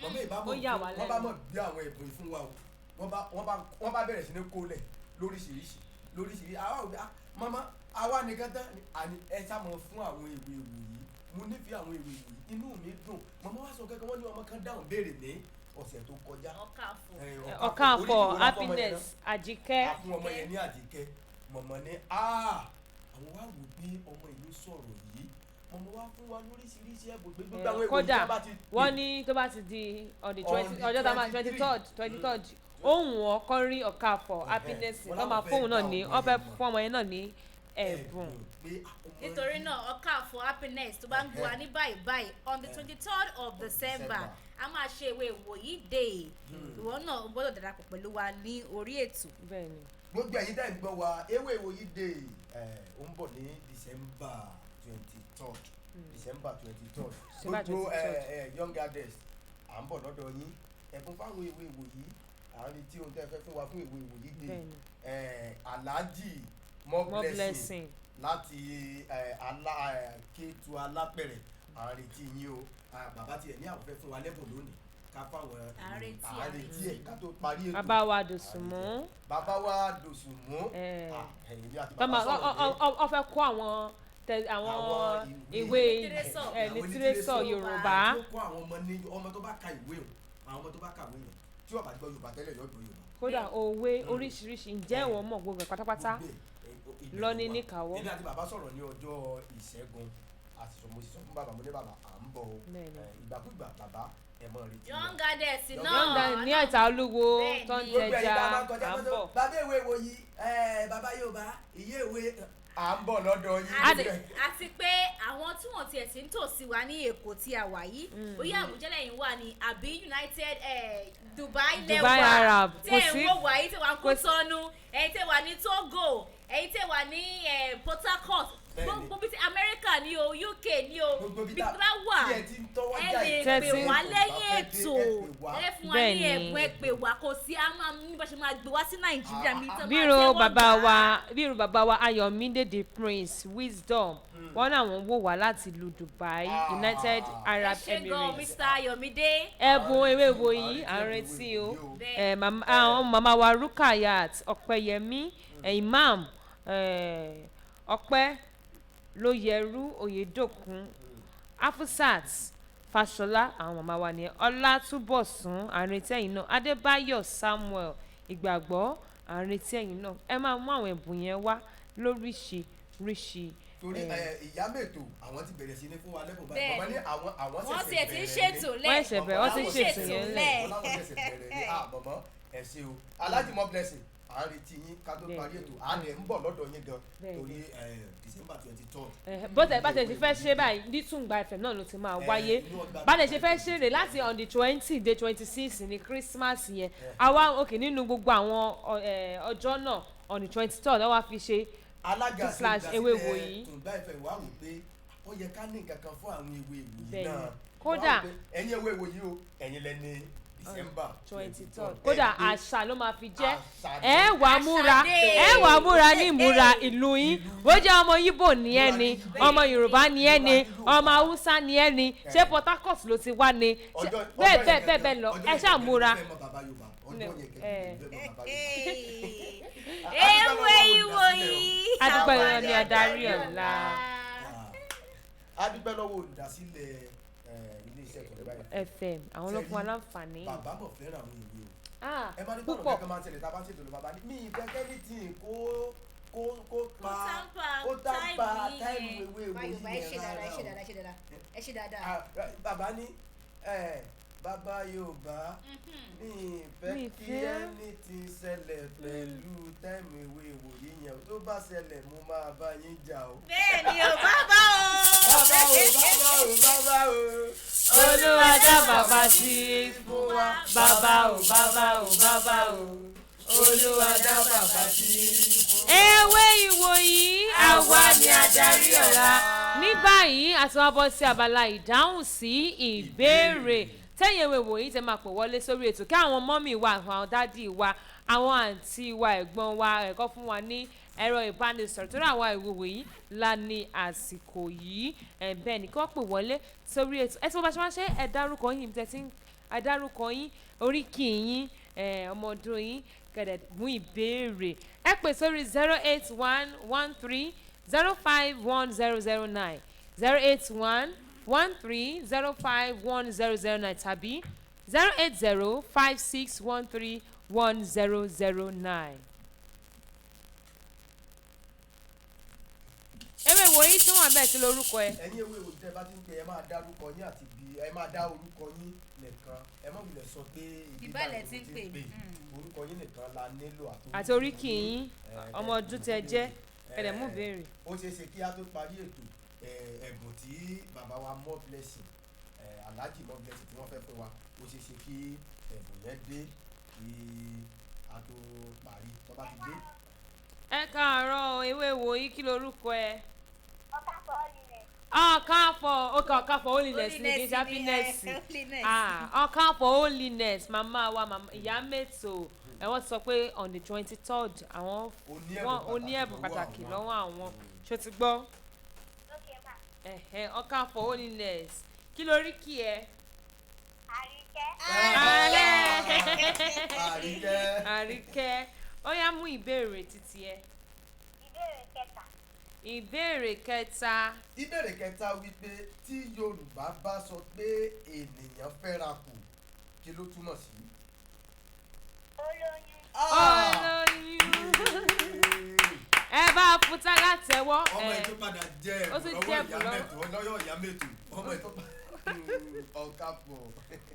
màmá ìbámu wọ́n bá mọ̀ bí àwọn ẹ̀bùn fún wa o wọ́n bá bẹ̀rẹ̀ sí ní kólẹ̀ lóríṣiríṣi àwa ò dá màmá àwa nìkan tán àní ẹ sá mọ fún àwọn ìwé ìwòyí mo nífẹ̀ẹ́ àwọn ìwé ìwòyí inú mi dùn màmá wa sọ kẹ́kẹ́ wọ́n ní ọmọ kan dáhùn béèrè ní ọ̀sẹ̀ tó kọjá. Ọ̀kàfọ̀ happiness àjíkẹ́. a fún ọmọ yẹn ní àjíkẹ́ mọ̀mọ́ ní àwọn wá wò pé ọmọ ìlú sọ̀rọ̀ yìí mọ̀mọ́ wá fún wa lóríṣiríṣi ẹ̀bùn gbégbé àwọn ìwé kódà tó bá ti. wọ́n ní tó bá ti di on the 20 ọjọ́ tá a máa 23rd ohun wọn kọ́ rí Ọ̀kàfọ̀ happiness tó máa fóun náà ní wọ́n fẹ́ fún ọmọ yẹn náà ní ẹ̀bùn. nítorí náà Ọ̀kàfọ̀ happiness tó bá ń bu wa ní báyìí on the 23rd of December a máa ṣe ewé ìwòyí day ìwọ náà gbọ́dọ̀ darapọ̀ pẹ̀lú wa ní orí ètò. bẹ́ẹ̀ni. gbogbo ẹ̀yin tẹ́ ń gbọ́ wa ewé ìwòyí day ó ń bọ̀ ní December 23rd December 23rd December gbogbo 23rd. young adults à ń bọ̀ lọ́dọ̀ yín ẹ̀bùn fáwọn ìwé ìwòyí à ń retí ohun tẹ́ fẹ́ fún wa fún ìwé ìwòyí dé Alhaji more blessing láti Kétu Alápẹ̀rẹ̀ à ń retí yín o bàbá tiẹ̀ ní àwọn fẹ́ fún wa lẹ́bùn lónìí ká fáwọn àrètí ẹ̀ ká tó parí ètò. bàbá wa Dòsùnmú. bàbá wa Dòsùnmú. ẹ̀yìn bí àti bàbá sọ̀rọ̀ yẹn. ọ fẹ́ kó àwọn ìwé lítírésọ̀ Yorùbá. ó kó àwọn ọmọ tó bá ka ìwé o àwọn ọmọ tó bá kàwé yẹn tí ó bá gbọ́ Yorùbá tẹ́lẹ̀ yóò gbọ́ Yorùbá. kódà òwe oríṣiríṣi ǹjẹ́ ìwọ mọ̀ gbogbo ẹ̀ pátápátá lọ ní níkàwọ́. èmi àti bàbá sọ̀rọ̀ ní ọjọ́ Ìṣẹ́gun àti mo sì sọ fún bàbá mo ní bàbá à ń bọ̀ o ìgbàkúgbà bàbá ẹ̀ mọ̀ rí ti. young adults náà young adults ní ẹ̀ta olúwo tó ń jẹja à ń bọ̀. bàbá ìwé ìwòyí bàbá Yorùbá ìyé ìwé à ń bọ̀ lọ́dọ̀ yín. àti pé àwọn tí wọ́n tiẹ̀ ti ń tò sí wa ní Èkó tí a wà yìí bóyá Àbújá lẹ́yìn wà ní àbí United Dubai Arab tẹ̀ ń wò wá yìí tẹ̀ wá ń kó sọnù ẹ̀yin tẹ̀ wà ní Togo ẹ̀yin tẹ̀ wà ní Port Harcourt gbogbo bíi ti America ní o UK ní o bíi tó wà ẹ lè pè wá lẹ́yìn ètò ẹ fún wa ní ẹ̀bùn ẹ pè wá kò sí a máa ní bá ṣe máa gbé wá sí Nàìjíríà mi tó máa bírò bàbá wa Ayọ̀mídé the Prince Wisdom wọn náà wọn wò wá láti ìlú Dubai United Arab Emirates. ẹ ṣé gan Mr. Ayọ̀mídé. ẹ̀bùn ewé ìwòyí à ń retí o àwọn màmá wa Rukayat Ọ̀pẹyẹmí Imam Ọpẹ́ Lóyẹrú Oyèdòkun Afusat Fàṣọlá àwọn màmá wa ní Ọlátúbọ̀sún àrètẹ́yìn náà Adébáyọ̀ Samuel Ìgbàgbọ́ àrètẹ́yìn náà ẹ máa mú àwọn ẹ̀bùn yẹn wá lóríṣiríṣi. torí ìyá mẹ́tò àwọn ti bẹ̀rẹ̀ sí ní fún wa lẹ́bùn báyìí bàbá ní àwọn wọ́n ti ti ṣètò lẹ̀ wọ́n ti ṣètò yẹn lẹ̀. wọ́n láwọn ṣẹ̀ṣẹ̀ bẹ̀rẹ̀ ní àbọ̀mọ́ ẹ̀ ṣe o Alhaji more blessing à ń retí yín ká tó parí ètò à ń bọ̀ lọ́dọ̀ yín gan torí December 23rd. bọ́tẹ̀ bá tẹ̀ ṣe fẹ́ ṣe báyìí ní Tùngbà FM náà ló ti máa wáyé bá tẹ̀ ṣe fẹ́ ṣe rè láti on the 20 day 26 ní Christmas yẹn àwa òkè nínú gbogbo àwọn ọjọ́ náà on the 23rd wọ́n wá fi ṣe alága ewé ìwòyí. Tùngbà FM wà wò pé ó yẹ ká ní nǹkan kan fún àwọn ewé ìwòyí náà kódà ẹ̀yin ewé ìwòyí o ẹ̀yin lẹ́ni December 23rd kódà àṣà ló máa fi jẹ́ ẹ wàá múra ní ìmúra ìlú yín bó jẹ́ ọmọ Yíbò ní ẹ ni ọmọ Yorùbá ní ẹ ni ọmọ Haúsá ní ẹ ni ṣé Port Harcourt ló ti wá ni bẹ́ẹ̀ lọ ẹ ṣáà múra. ewé ìwòyí adúpẹ́ lọ́wọ́ ni adarí ọ̀la. adúpẹ́ lọ́wọ́ olùdásílẹ̀ FM àwọn ló fún wa láǹfààní. bàbá mọ̀ fẹ́ràn àwọn ìwé o. ẹ bá ní bọ́ọ̀lù kẹ́kẹ́ máa ń tẹ̀lé tá a bá ń ṣètò lọ bàbá ní mi ìfẹ́ kẹ́mìtì kó tàǹpà táìmù ewé ìwòyí yẹn rárá o. ẹ ṣe dáadáa. bàbá ní bàbá Yorùbá mi ìfẹ́ kí ẹni tí ń ṣẹlẹ̀ pẹ̀lú táìmù ewé ìwòyí yẹn tó bá ṣẹlẹ̀ mo máa bá yín jà o. bẹ́ẹ̀ ni o bàbá o. bàbá o. Olúwa dá bàbá sí fún wa bàbá o Olúwa dá bàbá sí fún wa. ewé ìwòyí àwa ni adarí ọ̀la. ní báyìí àti wọn bọ́ sí abala ìdáhùn sí ìbéèrè tẹ́yìn ewé ìwòyí tẹ́ máa pè wọlé sórí ètò kí àwọn mọ́mì wa àwọn dádì wa àwọn àǹtí wa ẹ̀gbọ́n wa ẹ̀kọ́ fún wa ní ẹ̀rọ ìbánisọ̀rọ̀ torí àwọn ìwòwò yìí la ní àsìkò yìí bẹ́ẹ̀ ni kí wọ́n pè wọlé sórí ètò ẹ tí wọ́n bá ṣe máa ṣe ẹ dárúkọ yín tẹ́tí ẹ dárúkọ yín oríkì yín ọmọ ọdún yín kẹ̀dẹ̀ mú ìbéèrè ẹ pè sórí 08113051009 08113051009 tàbí 08056131009. ewé ìwòyí tí wọn bẹ sí lórúkọ ẹ. ẹ̀yin ewé ìwòyí tẹ́ bá ti ń pè ẹ máa dá orúkọ yín àti bí ẹ máa dá orúkọ yín nìkan ẹ má wulẹ̀ sọ pé ìbálẹ̀ ti ń pè orúkọ yín nìkan la nílò àti oríkì yín ọmọ ọdún tẹ́ jẹ́ ẹ̀rẹ̀ mú béèrè. ó ṣeé ṣe kí a tó parí ètò ẹ̀bùn tí bàbá wa more blessing Alhaji more blessing tí wọ́n fẹ́ fún wa ó ṣeé ṣe kí ẹ̀bùn yẹn dé kí a tó parí tó bá ti dé. ẹ káàárọ̀ ewé ìwòyí kí lorúkọ ẹ. ọ̀kan for holiness ni kì í ṣe happiness. Ọ̀kan for holiness màmá wa ìyá mẹ́tò ẹ wọ́n sọ pé on the 23rd àwọn oní ẹ̀bùn pàtàkì lọ́wọ́ àwọn ṣó ti gbọ́. Ọ̀kan for holiness kí lórí kí ẹ. Àríkẹ́ ó yá mú ìbéèrè títí ẹ. Ìbéèrè kẹta wípé tí Yorùbá bá sọ pé ènìyàn fẹ́ra kù kí ló túmọ̀ sí. Olóyún ẹ bá fúta látẹ̀wọ́. ọmọ ètò padà jẹ lọ́yọ̀ ìyá mẹ́tò ọmọ ètò ọ̀kápọ̀.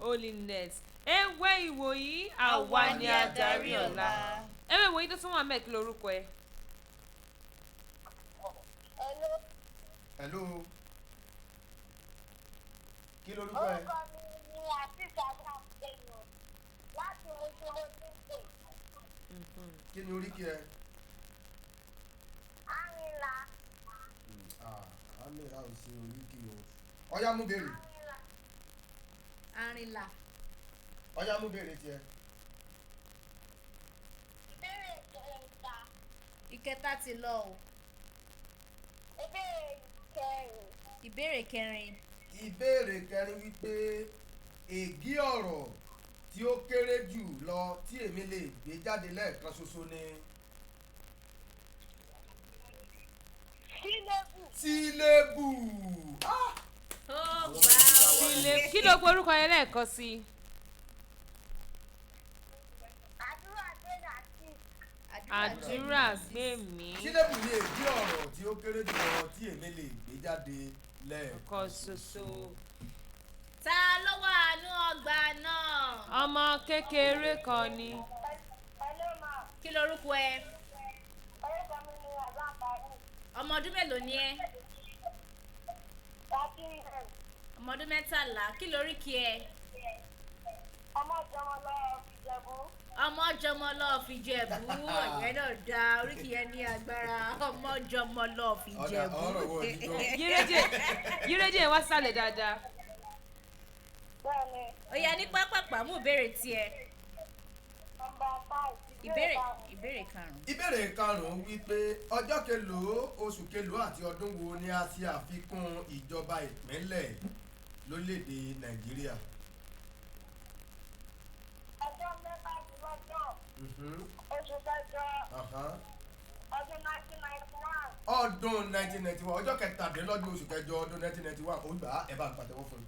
Holiness ewé ìwòyí àwa ni adarí ọ̀la. Ewé ìwòyí tó tún wà mẹ́ẹ̀kì lórúkọ ẹ. Hello. Kí lorúkọ ẹ? Orúkọ mi ni Àtìsá Gbàgbẹ́yọ̀ láti ojú Mọ́tíńtì. Kí ni oríkì ẹ? Àrìnlá. Àmìlá ò ṣe oríkì o. Ọ̀yá mú béèrè. Àrìnlá. Ọ̀yá mú béèrè tiẹ̀. Ìbéèrè kẹta. Ìkẹta ti lọ o. Ìbéèrè kẹrin. Ìbéèrè kẹrin wípé ègí ọ̀rọ̀ tí ó kéré jù lọ tí èmi lè gbé jáde lẹ́ẹ̀kan ṣoṣo ni. Sílébù. Kí ló gbọ́ orúkọ yẹn lẹ́ẹ̀kan sí i. Àdúrà gbé mi. Sílébù ni ègí ọ̀rọ̀ tí ó kéré jù lọ tí èmi lè gbé jáde lẹ́ẹ̀kan ṣoṣo. Ta ló wà nú ọgbà náà? Ọmọ kékeré kan ni. Kí lorúkọ ẹ? Ọmọ ọdún mélòó ni ẹ? Ọmọ ọdún 13. Kí lóríkì ẹ? Ọmọ jọmọ lọ fi jẹ̀bú. Ọ̀yẹ́ náà da oríkì yẹn ní agbára. Ọmọ jọmọ lọ fi jẹ̀bú. Yírédìí wá sálẹ̀ dáadáa. Ó yá ní pápápá mú ìbéèrè tiẹ̀. Ìbéèrè karùn-ún. Ìbéèrè karùn-ún wípé ọjọ́ kelòó oṣù kelòó àti ọdún wo ni a ṣe àfikún ìjọba ìpínlẹ̀ lórílẹ̀‐èdè Nàìjíríà. Ọjọ́ 16 oṣù kẹjọ ọdún 1991. Ọdún 1991 ọjọ́ kẹtàdínlọ́gbọ̀n oṣù kẹjọ ọdún 1991 ó gbà ẹ bá ń pàtẹ́wọ́ fún mi.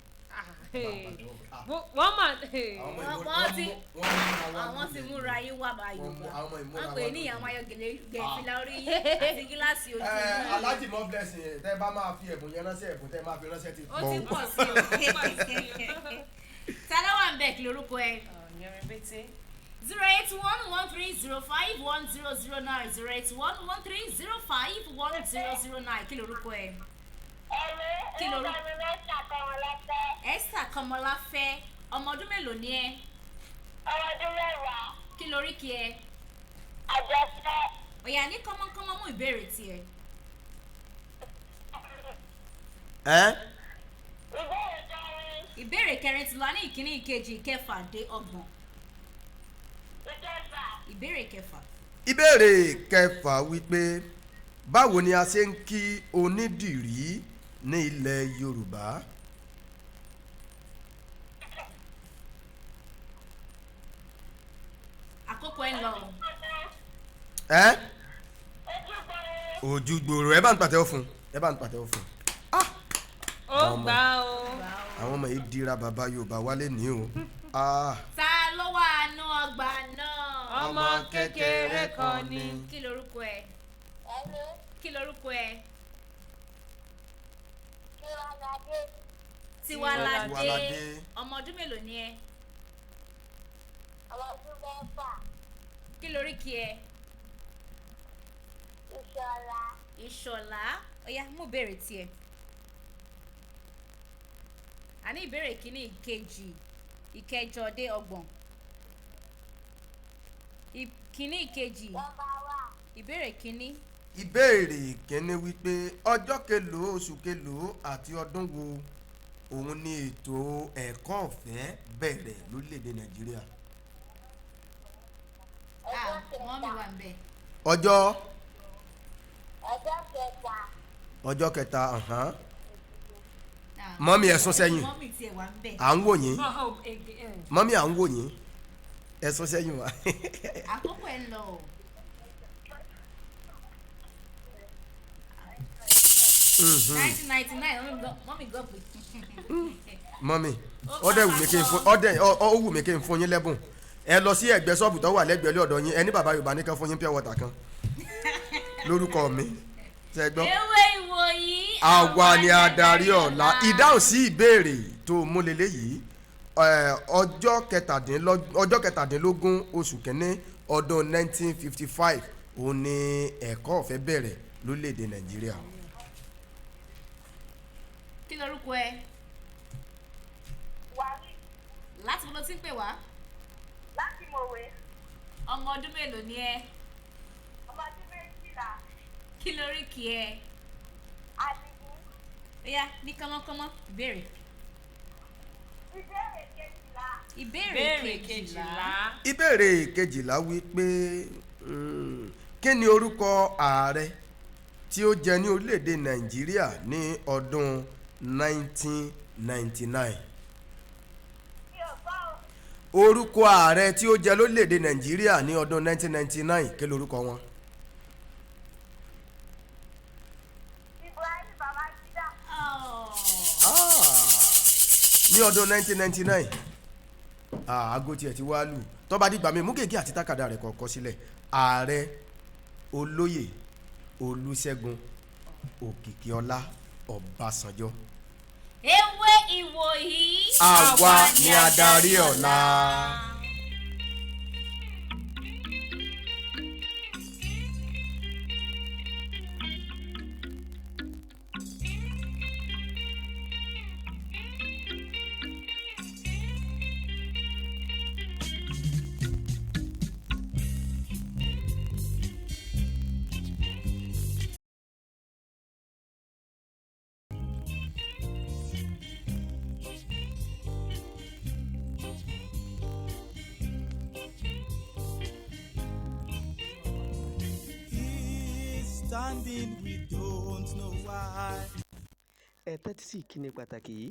Wọ́n mà. Àwọn ti múra yín wà báyìí bọ̀. Wọ́n pè ní àwọn ayọ̀gẹ̀lẹ̀ gẹ̀ẹ́fìlà orí àti gíláàsì ojú. Aláàjì mọ́ blessing tẹ́ bá máa fi ẹ̀bùn yẹn ránṣẹ́ ẹ̀bùn tẹ́ máa fi ránṣẹ́ ti pọ̀. Ó ti pọ̀ sí o. Ta ló wà ń bẹ̀ kí lorúkọ ẹ? 08113051009 08113051009 kí lorúkọ ẹ? Kí lorúkọ? Esther Kọmọláfẹ́. Ọmọ ọdún mélòó ni ẹ? Ọmọ ọdún 10. Kí lóríkì ẹ? Àjọṣe. Ọ̀yà ní kọ́mọ́kọ́mọ́ mú ìbéèrè tiẹ̀. Ìbéèrè kẹrin ti lọ ní ìkíní ìkejì ìkẹfà dé ọgbọ̀n. Ìbéèrè kẹfà. Ìbéèrè kẹfà wípé báwo ni a ṣe ń kí onídìrí ní ilẹ̀ Yorùbá. Àkókò ẹ ń lọ. Ojúgbòrò ẹ bá ń pàtẹ́wọ́ fún Ó gbà o. Àwọn ọmọ yìí dira bàbá Yorùbá wálé ní o. Ta ló wà nú ọgbà náà? Ọmọ kékeré kan ni. Kí lorúkọ ẹ? Kí lorúkọ ẹ? Tiwalade. Ọmọ ọdún mélòó ni ẹ? Ọmọ ọdún 6. Kí lóríkì ẹ? Ìṣọ̀lá. Ìṣọ̀lá. Ó yá mú ìbéèrè tiẹ̀. A ní ìbéèrè kíní ìkejì ìkẹjọ dé ọgbọ̀n. Ìkíní ìkejì. Nọ́mbà 1. Ìbéèrè kíní ìbéèrè kẹ́ni wípé ọjọ́ kelòó oṣù kelòó àti ọdún wo òun ni ètò ẹ̀kọ́ ọ̀fẹ́ bẹ̀rẹ̀ lórílẹ̀‐èdè nàìjíríà. mọ́mí wà ń bẹ̀. ọjọ́ ọjọ́ kẹta. ọjọ́ kẹta mọ́mí ẹ sún sẹ́yìn mọ́mí tiẹ̀ wà ń bẹ̀. à ń wò yín mọ́mí à ń wò yín ẹ sún sẹ́yìn wa. àkókò ẹ̀ ń lọ o. 1999 mọ́mí gbọ́ pé. mọ́mí ọdẹ wù mí kí n fún yín lẹ́bùn ẹ lọ sí ẹgbẹ́ ṣọ́ọ̀bù tó wà lẹ́gbẹ̀ẹ́ lé ọ̀dọ̀ yín ẹni bàbá yorùbá ní kan fún yín pure water kan lórúkọ mi ṣe gbọ́. ewé ìwòyí. àwa ni adarí ọ̀la ìdáhùn sí ìbéèrè tó múlẹ̀lẹ́ yìí ọjọ́ kẹtàdínlógún oṣù kẹ́ni ọdún 1955 òun ni ẹ̀kọ́ ọ̀fẹ́ bẹ̀rẹ̀ lórílẹ̀‐èdè nàìjíríà. kí lorúkọ ẹ. wàhálì. láti mo ló ti ń pè wá. láti mọ̀wé. ọmọ ọdún mélòó ni ẹ. ọmọ ọdún méjìlá. kí lórí kì ẹ. Adigun. Oya ní kánmọ́kánmọ́ ìbéèrè. ìbéèrè kejìlá. ìbéèrè kejìlá. ìbéèrè kejìlá wí pé kí ni orúkọ ààrẹ tí ó jẹ ní orílẹ̀-èdè nàìjíríà ní ọdún 1999. orúkọ ààrẹ tí ó jẹ lórílẹ̀-èdè nàìjíríà ní ọdún 1999 kí lorúkọ wọn. Ibrahim Babangida. ní ọdún 1999 aago tiẹ̀ ti wá lù tọ́ba dìgbà mi mú gègé àti tákàdá rẹ̀ kọ̀ọ̀kan sílẹ̀ ààrẹ olóyè olúṣẹ́gun òkìkíọlá ọbásanjọ́. ewé ìwòyí. àwa ni adarí ọ̀la. Standing, we don't know why. ẹ tẹ́tí sí ìkíni pàtàkì yìí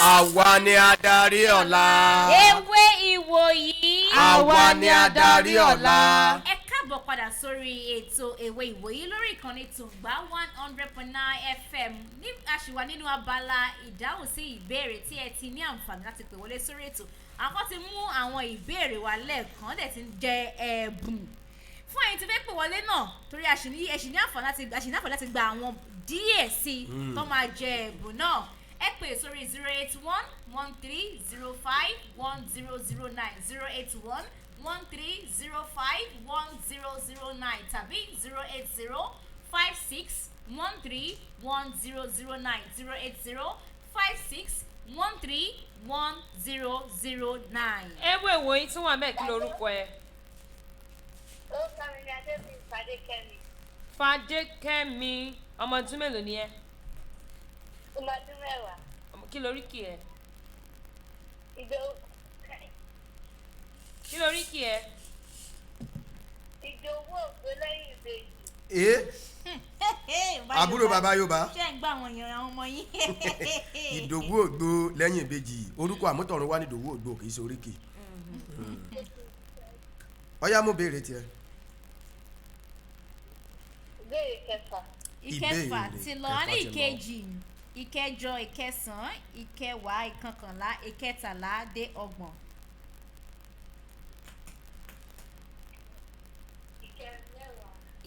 àwa ni adarí ọ̀la. ewé ìwòyí. àwa ni adarí ọ̀la. ẹ káàbọ̀ padà sórí ètò ewé ìwòyí lórí ìkànnì tùngbà 100.9 FM ní àṣìwà nínú abala ìdáhùn sí ìbéèrè tí ẹ ti ní àǹfààní láti pè wọlé sórí ètò àkọ́ ti mú àwọn ìbéèrè wa lẹ́ẹ̀kan dẹ̀ ti ń jẹ ẹ̀bùn fún ẹ̀yin tí fẹ́ pè wọlé náà torí ẹ̀ṣìn ní àǹfààní láti gba àwọn díẹ̀ sí i tó máa jẹ ẹ̀bùn náà ẹ pè sórí 081-1305-1009 081-1305-1009 tàbí 080-56-13-1009 080-56-13-1009. ewé ìwòyí tún wà bẹ́ẹ̀ kí lorúkọ ẹ. orúkọ mi ni adébíyí fadékẹ́mi. Fadékẹ́mi ọmọ ọdún mélòó ni ẹ. ọmọ ọdún mẹ́wàá. kí lóríkì ẹ. ìdòwú kí lóríkì ẹ. ògbó lẹ́yìn ìbejì. àbúrò bàbá Yorùbá. ṣé ń gbà àwọn èèyàn àwọn ọmọ yín. ìdòwú ògbó lẹ́yìn ìbejì orúkọ àmútọ̀run wá ní ìdòwú ògbó kì í ṣe oríkì. ọyá mú béèrè tiẹ̀. ìbéèrè kẹfà. ìkẹfà ti lọ á ní ìkẹfà ti lọ. ìkejì ìkẹjọ ìkẹsàn-án ìkẹwàá ìkọkànlá ìkẹtàlá dé ọgbọ̀n.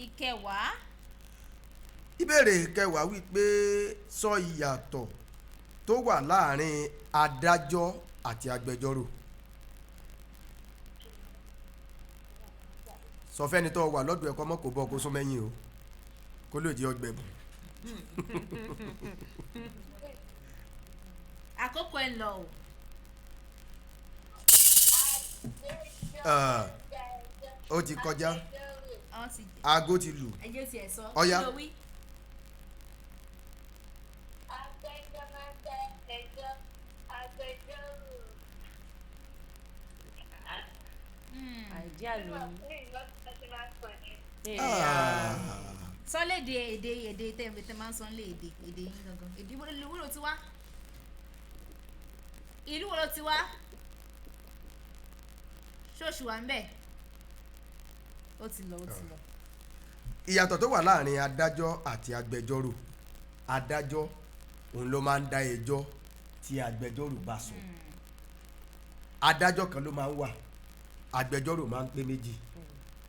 ìkẹwàá. ìbéèrè kẹwàá wípé sọ ìyàtọ̀ tó wà láàrin adájọ́ àti agbẹjọ́rò. sọ fẹ́ni tó wà lọ́dọ̀ ẹ̀kọ́ mọ́ kò bọ́ kó sún mẹ́yìn o kó lè jẹ́ ọgbẹ̀bùn. àkókò ẹ̀ lọ o. ó ti kọjá àwọn ti aago ti lù. ẹjẹ ti ẹ sọ. Ọya. kí ló wí? agbẹjọ́ máa ń tẹ ẹjọ́ agbẹjọ́rò. àìdíà ló ní. ní ìlọ́sọ̀tún ti máa ń pọ̀ jù. sọ léde èdè tẹ máa ń sọ lé èdè yín gangan èdè wo ló ti wá ìlú wo ló ti wá ṣóòṣù wà ń bẹ̀ ó ti lọ. ìyàtọ̀ tó wà láàrin adájọ́ àti agbẹjọ́rò adájọ́ òun ló máa ń dá ẹjọ́ tí agbẹjọ́rò bá sọ adájọ́ kan ló máa ń wà agbẹjọ́rò máa ń pé méjì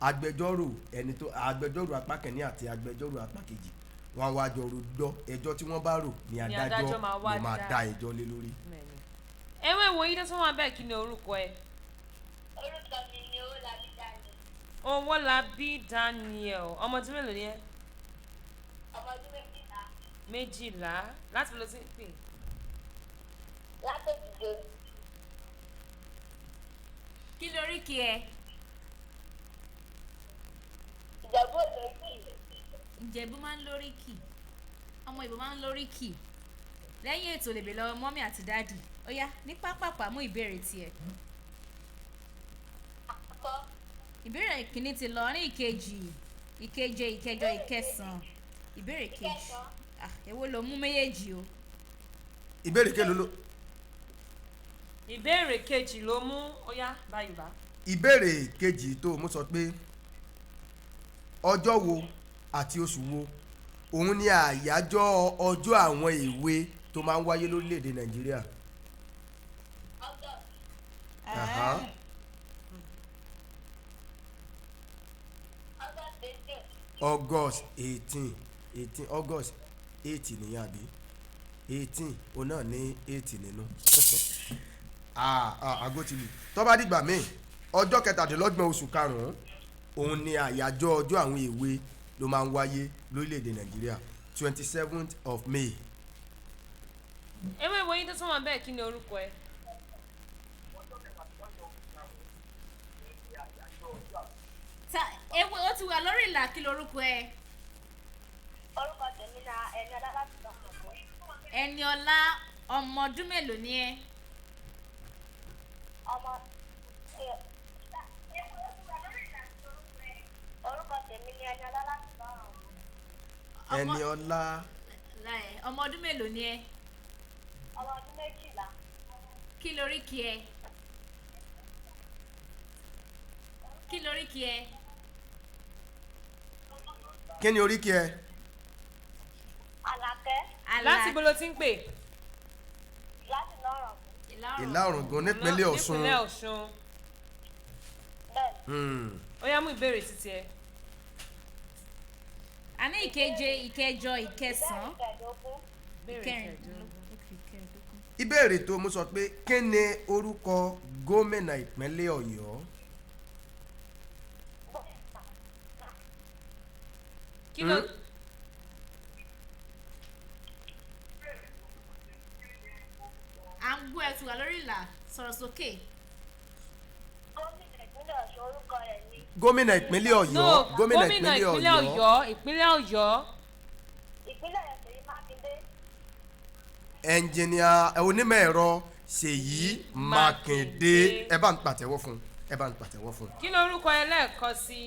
agbẹjọ́rò apá kẹ́ni àti agbẹjọ́rò apá kejì wọn wá jọ rojọ́ ẹjọ́ tí wọ́n bá rò ní adájọ́ ló máa dá ẹjọ́ lé lórí. ewé ìwòyí tó tún wà bẹ́ẹ̀ kí ni orúkọ ẹ. orúkọ mi ni owólabí daniel. Owólabí Daniel ọmọ ọdún mélòó ni ẹ. ọmọ ọdún 12. 12 láti lọ sí pè. látòjúdé. kí lórí kí ẹ. ìjọba òlòkì. ìjẹ̀bú máa ń lórí kì ọmọ ìbò máa ń lórí kì lẹ́yìn ètò lè bè lọ́wọ́ mọ́mí àti dáàdì ó yá ní pápápá mú ìbéèrè tiẹ̀. àkọ́kọ́. ìbéèrè kìíní ti lọ ní ìkejì ìkeje ìkẹjọ ìkẹsàn ìbéèrè kejì èwo ló mú méjèèjì o. ìbéèrè kélòó ló. ìbéèrè kejì ló mú ó yá báyìí bá. ìbéèrè kejì tó mú sọ pé ọjọ́ wo àti oṣù wo òun ni àyájọ́ ọjọ́ àwọn èwe tó máa ń wáyé lórílẹ̀‐èdè Nàìjíríà. Aha. August 18 August 8 nìyẹn àbí 18 òun náà ní 8 nínú àgọ́ ti lù tó bá dìgbà míì ọjọ́ kẹtàdínlọ́gbọ̀n oṣù karùn-ún òun ni àyájọ́ ọjọ́ àwọn èwe ló máa ń wáyé lórílẹ̀‐èdè Nàìjíríà 27th of May. ewé ìwòyí tó tún wà bẹ́ẹ̀ kí ni orúkọ ẹ. ewu ó ti wà lórí ìlà kí lorúkọ ẹ. orúkọ tèmi na ẹni ọlá láti lọ mọ̀. ẹni ọlá ọmọ ọdún mélòó ni ẹ. ọmọ orúkọ tèmi ni ẹni ọlá láti lọ mọ̀. Ẹni ọlá ọmọ ọdún mélòó ni ẹ. ọmọ ọdún 12. kí lóríkì ẹ kí lóríkì ẹ kí ni oríkì ẹ. Àlàkẹ́ láti ibo ló ti ń pè. láti lọ́rọ̀ ìlà òrùngún nípínlẹ̀ Ọ̀ṣun. nípínlẹ̀ Ọ̀ṣun. bẹ́ẹ̀. ó yá mú ìbéèrè títí ẹ. a ní ìkeje ìkẹjọ ìkẹsàn-án Ìkẹẹ̀dógún. ìbéèrè tó mú sọ pé kí ni orúkọ gómìnà ìpínlẹ̀ Ọ̀yọ́. kí ló. à ń gbọ́ ẹ ti wà lórí ìlà sọ̀rọ̀ sókè. gómìnà ìpínlẹ̀ Ọ̀ṣun orúkọ rẹ̀ ni gómìnà ìpínlẹ̀ Ọ̀yọ́. no gómìnà ìpínlẹ̀ Ọ̀yọ́ ìpínlẹ̀ Ọ̀yọ́. ìpínlẹ̀ Ṣèyí Mákindé. ẹnjìníà onímọ̀ ẹ̀rọ Ṣèyí Mákindé. ẹ bá ń pàtẹ́wọ́ fún ẹ bá ń pàtẹ́wọ́ fún. kí ló orúkọ ẹ lẹ́ẹ̀kan sí.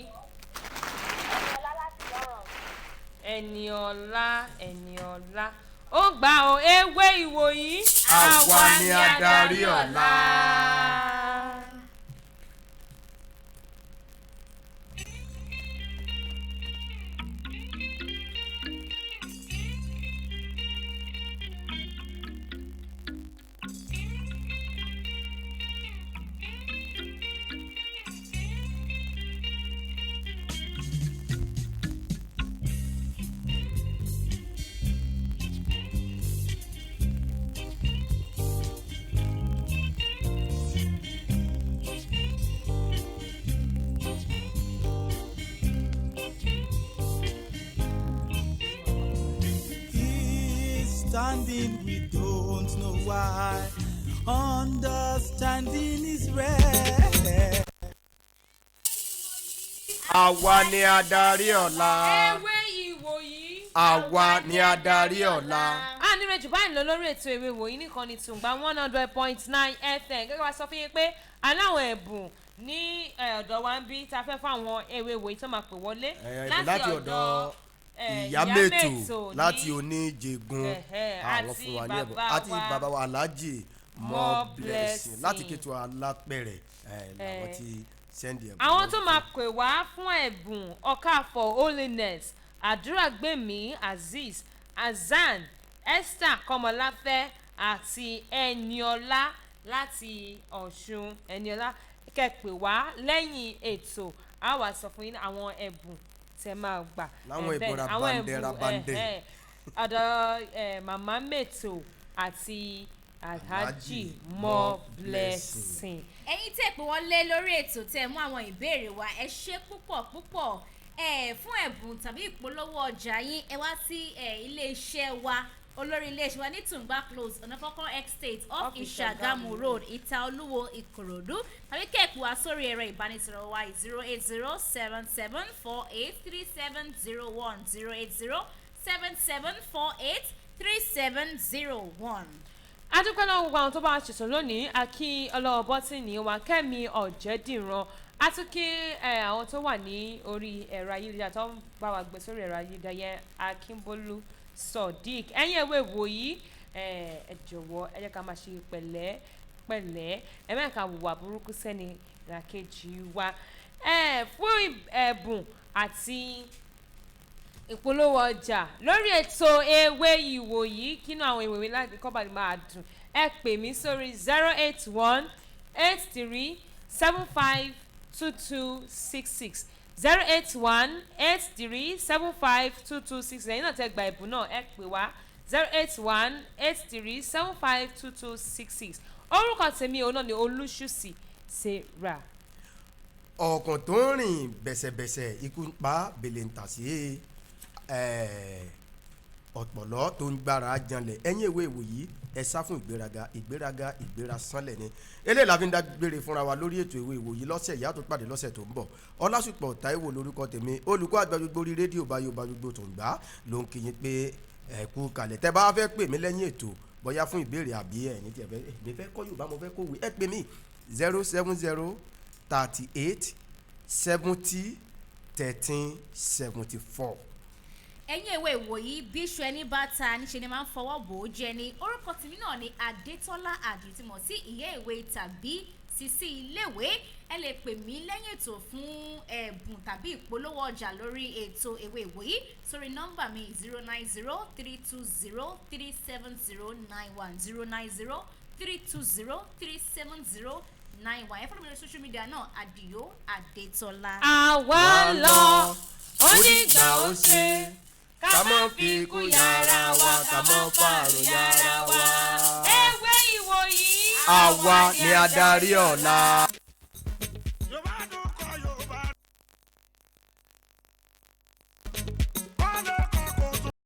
Adéọlá láti lọ́rọ̀. Ẹniọlá ó gbà ó ewé ìwòyí. àwa ni adarí ọ̀la. Understanding, we don't know why. Understanding is rare. àwa ni adarí ọ̀la. ewé ìwòyí. àwa ni adarí ọ̀la. a ní rẹ̀ jù báyìí lọ lórí ètò ewé ìwòyí nìkan ní Tùngbà 100.9 FM gẹ́gẹ́ bá sọ fún yín pé aláwọ̀ ẹ̀bùn ní ọ̀dọ̀ wa ń bí ta fẹ́ fún àwọn ewé ìwòyí tó máa pè wọlé láti ọ̀dọ̀ ìyá mẹ́tò láti Oníjègùn àwọn fún wa ní ẹ̀bùn àti bàbá wa Alhaji more blessing láti Kétu Alápẹ̀rẹ̀ làwọn ti sẹ́ndì ẹ̀bùn. àwọn tó máa pè wá fún ẹ̀bùn Ọ̀kàfọ̀ Holiness Àdúràgbèmí Azeez Azan Esther Kọmọláfẹ́ àti Ẹniọlá láti Ọ̀ṣun. Ẹniọlá kẹ́pẹ́ wá lẹ́yìn ètò a wá sọ fún yín àwọn ẹ̀bùn tẹ máa gbà. láwọn ìbúra bandera bandẹ. ọ̀dọ̀ màmá mẹ́tò àti Alhaji more blessing. ẹ̀yin tẹ́ pé wọ́n lé lórí ètò tẹ́ mú àwọn ìbéèrè wa ẹ ṣé púpọ̀ púpọ̀ fún ẹ̀bùn tàbí ìpolówó ọjà yín ẹ wá sí ilé-iṣẹ́ wa olórí ilé-iṣẹ́ wa ní Tùngbà close ọ̀nàkọ́kọ́ estate off Ìṣàgámù road Ìta Olúwo Ìkòròdú tàbí kẹ́ẹ̀kú wa sórí ẹ̀rọ ìbánisọ̀rọ̀ wa 08077483701 08077483701. adúpẹ́ náà gbogbo àwọn tó bá wa ṣètò lónìí akí ọlọ́wọ́ bọ́tìnì wa Kẹ́mi Ọ̀jẹ̀dìran atúkí àwọn tó wà ní orí ẹ̀rọ ayélujára tó ń bá wa gbé sórí ẹ̀rọ ayélujára yẹn Akínbólú Sodiq ẹ̀yin ewé ìwòyí ẹ jọ̀wọ́ ẹ jẹ́ ká máa ṣe pẹ̀lẹ́ pẹ̀lẹ́ ẹ mẹ́ka wùwà burúkú sẹ́ni làkejì wa fún ẹ̀bùn àti ìpolówó ọjà lórí ètò ewé ìwòyí kínú àwọn ìwòyí láti kọ́ bàlí máa dùn ẹ pè mí sórí 08183752266 08183752266 lẹ́yìn náà tẹ́ gba ìbùn náà ẹ pè wá 08183752266 orúkọ tèmi òun náà ni Olususi Sarah. ọ̀kàn tó ń rìn bẹ̀sẹ̀bẹ̀sẹ̀ ikú ń pa bèlè ń tà sí ọ̀pọ̀lọ́ tó ń gbára janlẹ̀ ẹ̀yìn ìwé ìwòyí ẹ sá fún ìgbéra sánlẹ̀ ni eléyìí la fi ń dágbére fúnra wa lórí ètò ìwé ìwòyí lọ́sẹ̀ ìyá tó pàdé lọ́sẹ̀ tó ń bọ̀ Ọlásùpọ̀ Taiwo lórúkọ tèmi olùkọ́ àgbà gbogbo orí rédíò báyọ̀ bá gbogbo Tùngbà ló ń kíyìn pé ẹ kú kalẹ̀ tẹ́ bá fẹ́ pè mí lẹ́yìn ètò bóyá fún ìbéèrè àbí ẹ̀yìn tí ẹ fẹ́ kọ́ Yorùbá mo fẹ́ kówé ẹ pè mí 07038701374 ẹ̀yin ewé ìwòyí bí iṣu ẹni bá ta níṣe ni máa ń fọwọ́ bò ó jẹ ní orúkọ tèmi náà ni Adetola Adio tí mo sí ìyá ìwé tàbí sisi iléèwé ẹ lè pè mí lẹ́yìn ètò fún ẹ̀bùn tàbí ìpolówó ọjà lórí ètò ewé ìwòyí sórí nọ́mbà mi 09032037091 09032037091 ẹ fọ́nà mi lórí social media náà Adio Adetola. àwa lọ onígbà ó ṣe ká mọ́ fi kú yàrá wa ká mọ́ fàrùn yàrá wa. ewé ìwòyí. àwa ni adarí ọ̀la.